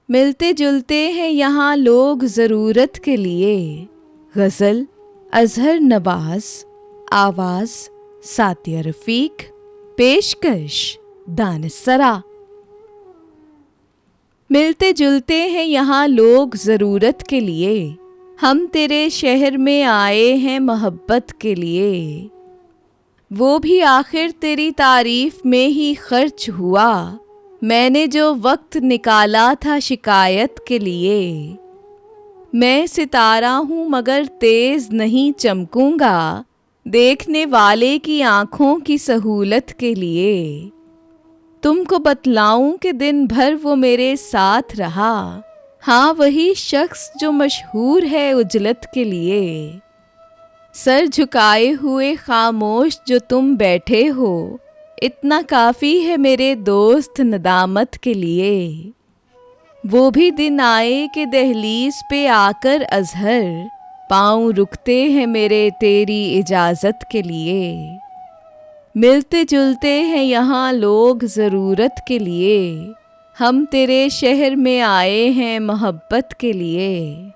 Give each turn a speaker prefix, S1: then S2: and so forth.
S1: मिलते जुलते हैं यहाँ लोग ज़रूरत के लिए। गज़ल अज़हर नवाज़, आवाज़ सातिया रफ़ीक, पेशकश दानिस्सरा। मिलते जुलते हैं यहाँ लोग ज़रूरत के लिए, हम तेरे शहर में आए हैं मोहब्बत के लिए। वो भी आखिर तेरी तारीफ़ में ही खर्च हुआ, मैंने जो वक्त निकाला था शिकायत के लिए। मैं सितारा हूँ मगर तेज़ नहीं चमकूँगा, देखने वाले की आँखों की सहूलत के लिए। तुमको बतलाऊं कि दिन भर वो मेरे साथ रहा, हाँ वही शख्स जो मशहूर है उजलत के लिए। सर झुकाए हुए खामोश जो तुम बैठे हो, इतना काफ़ी है मेरे दोस्त नदामत के लिए। वो भी दिन आए कि दहलीज पे आकर अज़हर, पाँव रुकते हैं मेरे तेरी इजाज़त के लिए। मिलते जुलते हैं यहाँ लोग ज़रूरत के लिए, हम तेरे शहर में आए हैं मोहब्बत के लिए।